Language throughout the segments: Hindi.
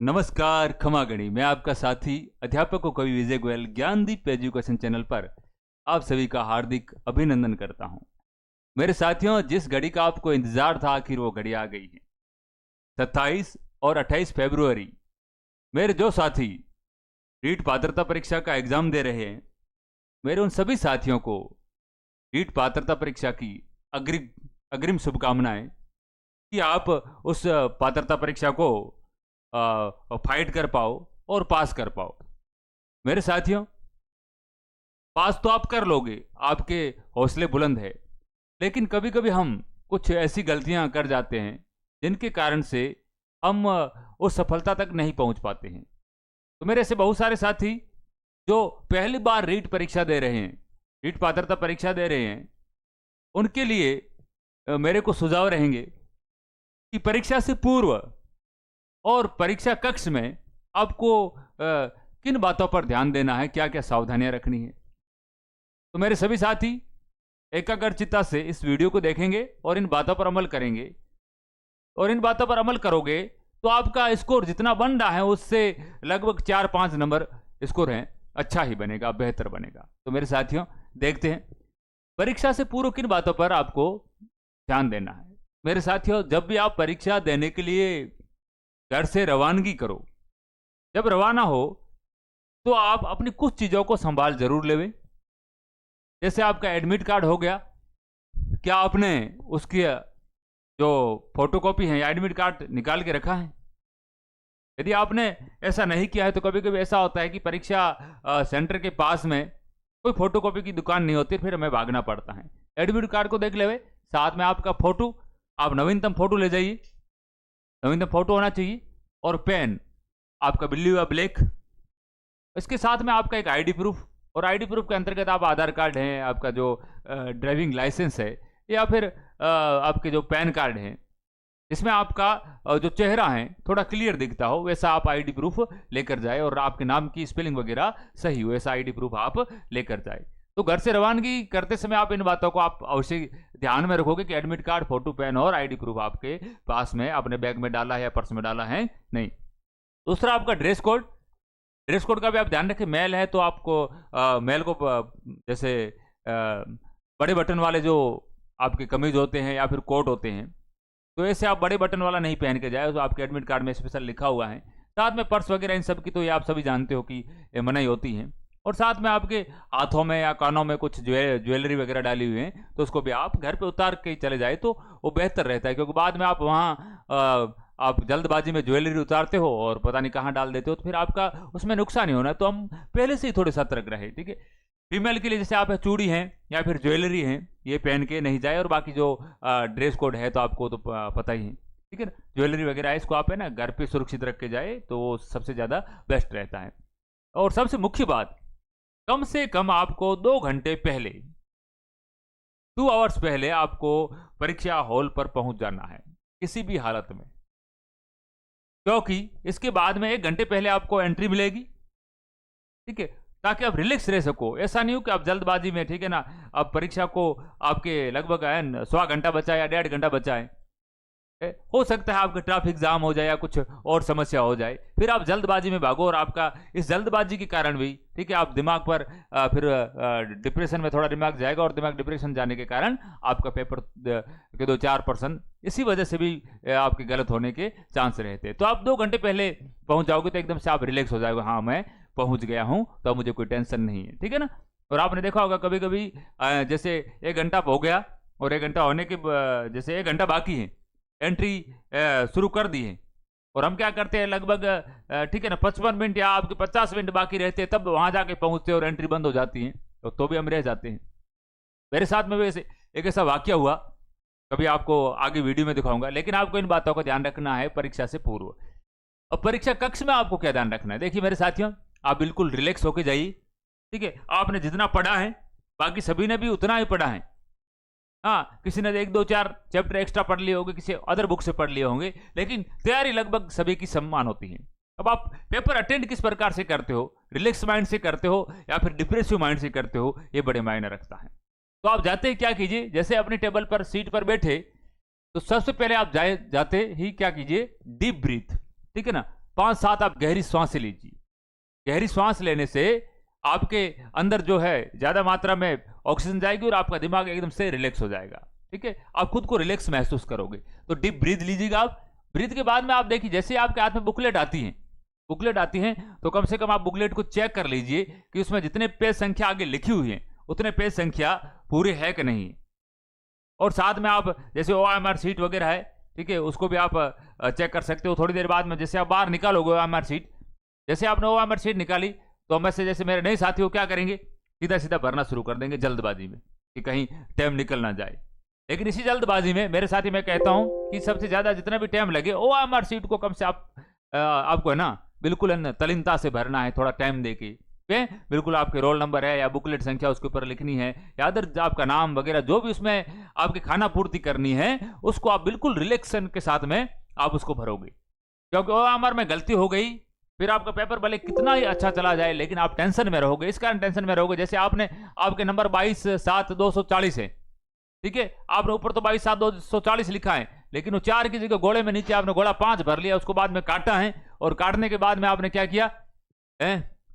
नमस्कार खमागणी, मैं आपका साथी अध्यापक कवि विजय गोयल ज्ञानदीप एजुकेशन चैनल पर आप सभी का हार्दिक अभिनंदन करता हूं। मेरे साथियों, जिस घड़ी का आपको इंतजार था आखिर वो घड़ी आ गई है। 27 और 28 फरवरी मेरे जो साथी रीट पात्रता परीक्षा का एग्जाम दे रहे हैं, मेरे उन सभी साथियों को रीट पात्रता परीक्षा की अग्रिम शुभकामनाएं कि आप उस पात्रता परीक्षा को फाइट कर पाओ और पास कर पाओ। मेरे साथियों, पास तो आप कर लोगे, आपके हौसले बुलंद है, लेकिन कभी कभी हम कुछ ऐसी गलतियां कर जाते हैं जिनके कारण से हम उस सफलता तक नहीं पहुंच पाते हैं। तो मेरे ऐसे बहुत सारे साथी जो पहली बार रीट परीक्षा दे रहे हैं, रीट पात्रता परीक्षा दे रहे हैं, उनके लिए मेरे को सुझाव रहेंगे कि परीक्षा से पूर्व और परीक्षा कक्ष में आपको किन बातों पर ध्यान देना है, क्या क्या सावधानियां रखनी है। तो मेरे सभी साथी एकाग्रचित्ता से इस वीडियो को देखेंगे और इन बातों पर अमल करेंगे, और इन बातों पर अमल करोगे तो आपका स्कोर जितना बन रहा है उससे लगभग 4-5 नंबर स्कोर है, अच्छा ही बनेगा, बेहतर बनेगा। तो मेरे साथियों, देखते हैं परीक्षा से पूर्व किन बातों पर आपको ध्यान देना है। मेरे साथियों, जब भी आप परीक्षा देने के लिए घर से रवानगी करो, जब रवाना हो तो आप अपनी कुछ चीज़ों को संभाल जरूर लेवे। जैसे आपका एडमिट कार्ड हो गया, क्या आपने उसकी जो फोटोकॉपी है या एडमिट कार्ड निकाल के रखा है? यदि आपने ऐसा नहीं किया है तो कभी कभी ऐसा होता है कि परीक्षा सेंटर के पास में कोई फोटोकॉपी की दुकान नहीं होती, फिर हमें भागना पड़ता है। एडमिट कार्ड को देख लेवे, साथ में आपका फोटो, आप नवीनतम फोटो ले जाइए, नवीनतम फोटो होना चाहिए, और पेन आपका ब्लू या ब्लैक। इसके साथ में आपका एक आईडी प्रूफ, और आईडी प्रूफ के अंतर्गत आप आधार कार्ड है, आपका जो ड्राइविंग लाइसेंस है, या फिर आपके जो पैन कार्ड है जिसमें आपका जो चेहरा है थोड़ा क्लियर दिखता हो, वैसा आप आईडी प्रूफ लेकर जाए, और आपके नाम की स्पेलिंग वगैरह सही हो, ऐसा आईडी प्रूफ आप लेकर जाए। तो घर से रवानगी करते समय आप इन बातों को आप अवश्य ध्यान में रखोगे कि एडमिट कार्ड, फोटो, पेन और आईडी प्रूफ आपके पास में अपने बैग में डाला है या पर्स में डाला है नहीं। दूसरा आपका ड्रेस कोड, ड्रेस कोड का भी आप ध्यान रखें। मेल है तो आपको मेल को जैसे बड़े बटन वाले जो आपके कमीज होते हैं या फिर कोट होते हैं, तो ऐसे आप बड़े बटन वाला नहीं पहन के जाए, तो आपके एडमिट कार्ड में स्पेशल लिखा हुआ है। साथ में पर्स वगैरह इन सब की तो ये आप सभी जानते हो कि मनाही होती है, और साथ में आपके हाथों में या कानों में कुछ ज्वेलरी वगैरह डाली हुई है, तो उसको भी आप घर पे उतार के चले जाए तो वो बेहतर रहता है, क्योंकि बाद में आप वहाँ आप जल्दबाजी में ज्वेलरी उतारते हो और पता नहीं कहाँ डाल देते हो, तो फिर आपका उसमें नुकसान ही होना है। तो हम पहले से ही थोड़े सतर्क रहे, ठीक है। फीमेल के लिए जैसे आप चूड़ी हैं या फिर ज्वेलरी हैं, ये पहन के नहीं जाए, और बाकी जो ड्रेस कोड है तो आपको तो पता ही है, ठीक है ना। ज्वेलरी वगैरह है, इसको आप है ना घर पे सुरक्षित रख के जाए तो वो सबसे ज़्यादा बेस्ट रहता है। और सबसे मुख्य बात, कम से कम आपको 2 घंटे पहले, 2 आवर्स पहले आपको परीक्षा हॉल पर पहुंच जाना है किसी भी हालत में, क्योंकि इसके बाद में 1 घंटे पहले आपको एंट्री मिलेगी, ठीक है, ताकि आप रिलैक्स रह सको। ऐसा नहीं हो कि आप जल्दबाजी में, ठीक है ना, अब परीक्षा को आपके लगभग 1.25 घंटा बचा या 1.5 घंटा बचा है, हो सकता है आपका ट्रैफिक जाम हो जाए या कुछ और समस्या हो जाए, फिर आप जल्दबाजी में भागो, और आपका इस जल्दबाजी के कारण भी, ठीक है, आप दिमाग पर फिर डिप्रेशन में थोड़ा दिमाग जाएगा, और दिमाग डिप्रेशन जाने के कारण आपका पेपर के 2-4% इसी वजह से भी आपके गलत होने के चांस रहते हैं। तो आप 2 घंटे पहले पहुंच जाओगे तो एकदम से आप रिलैक्स हो जाओगे, हाँ मैं पहुंच गया हूं, तो मुझे कोई टेंशन नहीं है, ठीक है ना। और आपने देखा होगा कभी कभी जैसे 1 घंटा हो गया और 1 घंटा होने के जैसे 1 घंटा बाकी है, एंट्री शुरू कर दी है, और हम क्या करते हैं लगभग ठीक है ना 55 मिनट या आपके 50 मिनट बाकी रहते हैं, तब वहां जाके पहुंचते हैं और एंट्री बंद हो जाती है, तो भी हम रह जाते हैं। मेरे साथ में वैसे एक ऐसा वाकया हुआ, कभी आपको आगे वीडियो में दिखाऊंगा, लेकिन आपको इन बातों का ध्यान रखना है परीक्षा से पूर्व। और परीक्षा कक्ष में आपको क्या ध्यान रखना है, देखिए मेरे साथियों, आप बिल्कुल रिलैक्स होके जाइए, ठीक है। आपने जितना पढ़ा है बाकी सभी ने भी उतना ही पढ़ा है, हाँ, किसी ने 1-2-4 चैप्टर एक्स्ट्रा पढ़ लिए होंगे, किसी अदर बुक से पढ़ लिए होंगे, लेकिन तैयारी लगभग सभी की समान होती है। अब आप पेपर अटेंड किस प्रकार से करते हो, रिलैक्स माइंड से करते हो या फिर डिप्रेसिव माइंड से करते हो, ये बड़े मायने रखता है। तो आप जाते ही क्या कीजिए, जैसे अपनी टेबल पर सीट पर बैठे, तो सबसे पहले आप जाते ही क्या कीजिए, डीप ब्रीथ, ठीक है ना, 5-7 आप गहरी सांसें लीजिए। गहरी सांस लेने से आपके अंदर जो है ज्यादा मात्रा में ऑक्सीजन जाएगी और आपका दिमाग एकदम से रिलैक्स हो जाएगा। ठीक है, आप खुद को रिलैक्स महसूस करोगे। तो डीप ब्रीथ लीजिएगा आप। ब्रीथ के बाद में आप देखिए, जैसे आपके हाथ में बुकलेट आती हैं तो कम से कम आप बुकलेट को चेक कर लीजिए कि उसमें जितने पेज संख्या आगे लिखी हुई है उतने पेज संख्या पूरे है कि नहीं। और साथ में आप जैसे OMR शीट वगैरह है, ठीक है, उसको भी आप चेक कर सकते हो। थोड़ी देर बाद में जैसे आप बाहर निकालोगे OMR शीट, जैसे आपने OMR शीट निकाली तो मैं से जैसे मेरे नए साथी हो क्या करेंगे, सीधा सीधा भरना शुरू कर देंगे जल्दबाजी में कि कहीं टाइम निकल ना जाए। लेकिन इसी जल्दबाजी में मेरे साथी मैं कहता हूं कि सबसे ज्यादा जितना भी टाइम लगे OMR शीट को कम से आपको है ना बिल्कुल तलीनता से भरना है, थोड़ा टाइम देके। बिल्कुल आपके रोल नंबर है या बुकलेट संख्या उसके ऊपर लिखनी है या अदर आपका नाम वगैरह जो भी उसमें आपकी खाना पूर्ति करनी है उसको आप बिल्कुल रिलैक्सन के साथ में आप उसको भरोगे। क्योंकि OMR में गलती हो गई फिर आपका पेपर भले कितना ही अच्छा चला जाए लेकिन आप टेंशन में रहोगे। इस कारण टेंशन में रहोगे, जैसे आपके नंबर 22/7/240 है, ठीक है, आपने ऊपर तो 22/7/240 लिखा है लेकिन वो 4 की जगह गोले में नीचे आपने गोला 5 भर लिया, उसको बाद में काटा है और काटने के बाद में आपने क्या किया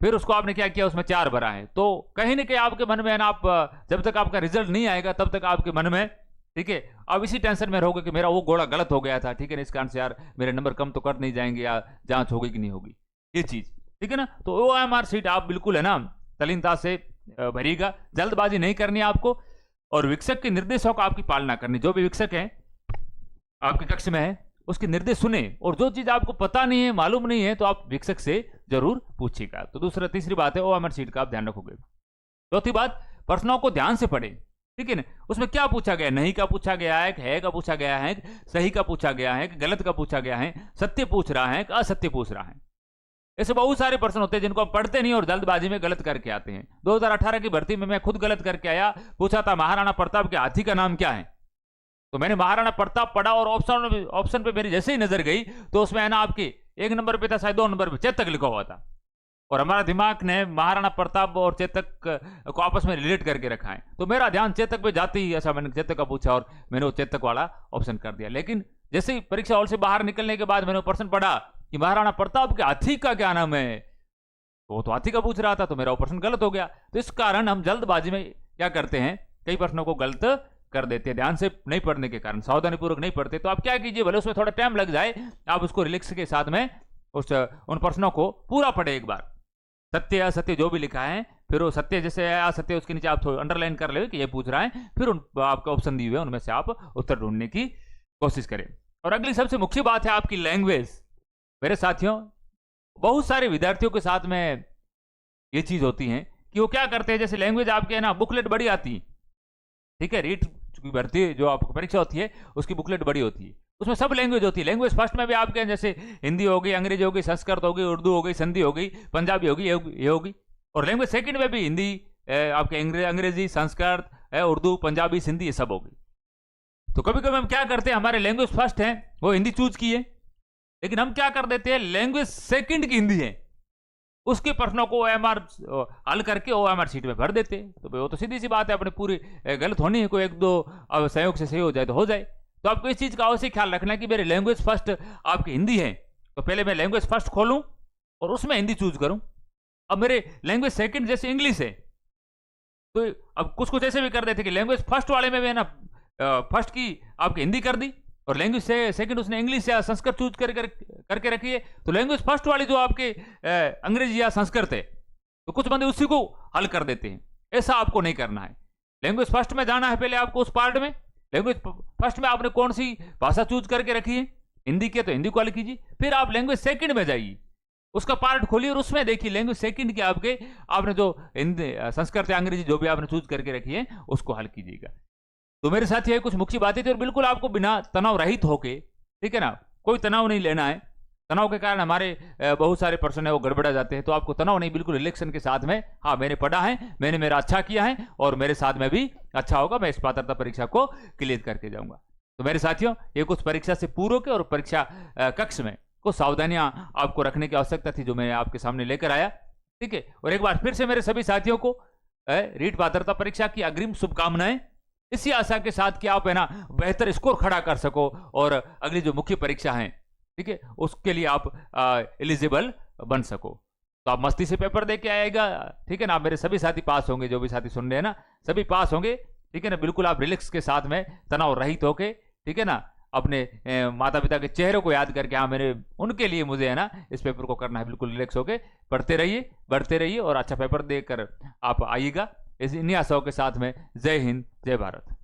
फिर उसको आपने क्या किया उसमें 4 भरा है। तो कहीं ना कहीं आपके मन में है ना, आप जब तक आपका रिजल्ट नहीं आएगा तब तक आपके मन में, ठीक है, आप इसी टेंशन में रहोगे कि मेरा वो गोला गलत हो गया था, ठीक है ना, इस कारण से यार मेरे नंबर कम तो कर नहीं जाएंगे या जांच होगी कि नहीं होगी, ये चीज, ठीक है ना। तो OMR शीट आप बिल्कुल है ना तलीनता से भरिएगा, जल्दबाजी नहीं करनी आपको और शिक्षक के निर्देशों का आपकी पालना करनी। जो भी शिक्षक है आपके कक्ष में है उसके निर्देश सुने और जो चीज आपको पता नहीं है मालूम नहीं है तो आप शिक्षक से जरूर पूछिएगा। तो तीसरी बात है OMR शीट का आप ध्यान रखोगे। चौथी बात, प्रश्नों को ध्यान से पढ़े, ठीक है ना, उसमें क्या पूछा गया, नहीं का पूछा गया है का पूछा गया है, सही का पूछा गया है, गलत का पूछा गया है, सत्य पूछ रहा है, असत्य पूछ रहा है। ऐसे बहुत सारे प्रश्न होते हैं जिनको आप पढ़ते नहीं और जल्दबाजी में गलत करके आते हैं। 2018 की भर्ती में मैं खुद गलत करके आया, पूछा था महाराणा प्रताप के हाथी का नाम क्या है, तो मैंने महाराणा प्रताप पढ़ा और ऑप्शन पे मेरी जैसे ही नजर गई तो उसमें है ना आपके 1 नंबर पे था, शायद 2 नंबर पे चेतक लिखा हुआ था और हमारा दिमाग ने महाराणा प्रताप और चेतक को आपस में रिलेट करके रखा है। तो मेरा ध्यान चेतक पे जाते ही ऐसा मैंने चेतक का पूछा और मैंने वो चेतक वाला ऑप्शन कर दिया। लेकिन जैसे ही परीक्षा हॉल से बाहर निकलने के बाद मैंने प्रश्न पढ़ा कि महाराणा प्रताप के हाथी का क्या नाम है, तो वो तो हाथी का पूछ रहा था, तो मेरा ऑप्शन गलत हो गया। तो इस कारण हम जल्दबाजी में क्या करते हैं, कई प्रश्नों को गलत कर देते हैं, ध्यान से नहीं पढ़ने के कारण, सावधानीपूर्वक नहीं पढ़ते। तो आप क्या कीजिए, भले उसमें थोड़ा टाइम लग जाए, आप उसको रिलैक्स के साथ में उन प्रश्नों को पूरा पढ़े एक बार, सत्य असत्य जो भी लिखा है, फिर वो सत्य जैसे असत्य उसके नीचे आप अंडरलाइन कर ले कि ये पूछ रहा है, फिर आपका ऑप्शन दिए हुए उनमें से आप उत्तर ढूंढने की कोशिश करें। और अगली सबसे मुख्य बात है आपकी लैंग्वेज। मेरे साथियों, बहुत सारे विद्यार्थियों के साथ में ये चीज होती है कि वो क्या करते हैं, जैसे लैंग्वेज आपके है ना बुकलेट बड़ी आती है, ठीक है, रीट की भर्ती जो आपको परीक्षा होती है उसकी बुकलेट बड़ी होती है, उसमें सब लैंग्वेज होती है। लैंग्वेज फर्स्ट में भी आपके जैसे हिंदी हो गई, अंग्रेजी हो गई, संस्कृत हो गई, उर्दू हो गई, सिंधी हो गई, पंजाबी हो गई, ये होगी। और लैंग्वेज सेकंड में भी हिंदी, आपके अंग्रेजी, संस्कृत, उर्दू, पंजाबी, सिंधी, ये सब हो गई। तो कभी कभी हम क्या करते हैं, हमारे लैंग्वेज फर्स्ट है वो हिंदी चूज की है, लेकिन हम क्या कर देते हैं, लैंग्वेज सेकंड की हिंदी है, उसके प्रश्नों को OMR हल करके OMR शीट में भर देते हैं। तो वो तो सीधी सी बात है, अपनी पूरी गलत होनी है, कोई 1-2 संयोग से सही हो जाए तो हो जाए। तो आपको इस चीज का अवश्य ख्याल रखना है कि मेरी लैंग्वेज फर्स्ट आपकी हिंदी है, तो पहले मैं लैंग्वेज फर्स्ट खोलूं और उसमें हिंदी चूज करूं। अब मेरे लैंग्वेज सेकंड जैसे इंग्लिश है, तो अब कुछ ऐसे भी कर देते कि लैंग्वेज फर्स्ट वाले में भी ना फर्स्ट की आपकी हिंदी कर दी और लैंग्वेज से सेकंड उसने इंग्लिश या संस्कृत चूज करके रखी है, तो लैंग्वेज फर्स्ट वाली जो आपके अंग्रेजी या संस्कृत है, तो कुछ बंदे उसी को हल कर देते हैं। ऐसा आपको नहीं करना है। लैंग्वेज फर्स्ट में जाना है पहले आपको, उस पार्ट में लैंग्वेज फर्स्ट में आपने कौन सी भाषा चूज करके रखी है, हिंदी की तो हिंदी को हल कीजिए, फिर आप लैंग्वेज सेकंड में जाइए, उसका पार्ट खोलिए और उसमें देखिए लैंग्वेज सेकंड के आपने जो हिंदी, संस्कृत या अंग्रेजी जो भी आपने चूज करके रखी है उसको हल कीजिएगा। तो मेरे साथ ये कुछ मुख्य बातें थी और बिल्कुल आपको बिना तनाव रहित होके, ठीक है ना, कोई तनाव नहीं लेना है। तनाव के कारण हमारे बहुत सारे प्रश्न है वो गड़बड़ा जाते हैं, तो आपको तनाव नहीं, बिल्कुल रिलैक्सन के साथ में, हाँ मैंने पढ़ा है, मैंने मेरा अच्छा किया है और मेरे साथ में भी अच्छा होगा, मैं इस पात्रता परीक्षा को क्लियर करके जाऊंगा। तो मेरे साथियों, ये कुछ परीक्षा से पूर्व के और परीक्षा कक्ष में कुछ सावधानियां आपको रखने की आवश्यकता थी जो मैं आपके सामने लेकर आया, ठीक है। और एक बार फिर से मेरे सभी साथियों को रीट पात्रता परीक्षा की अग्रिम शुभकामनाएं, इसी आशा के साथ कि आप है ना बेहतर स्कोर खड़ा कर सको और अगली जो मुख्य परीक्षा है, ठीक है, उसके लिए आप एलिजिबल बन सको। तो आप मस्ती से पेपर दे के आएगा, ठीक है ना। मेरे सभी साथी पास होंगे, जो भी साथी सुन रहे हैं ना, सभी पास होंगे, ठीक है ना। बिल्कुल आप रिलैक्स के साथ में, तनाव रहित होके, ठीक है ना, अपने माता पिता के चेहरों को याद करके, हाँ मेरे उनके लिए मुझे है ना इस पेपर को करना है, बिल्कुल रिलैक्स होके पढ़ते रहिए, बढ़ते रहिए और अच्छा पेपर देकर आप आइएगा। इन्हीं आशाओं के साथ में जय हिंद, जय भारत।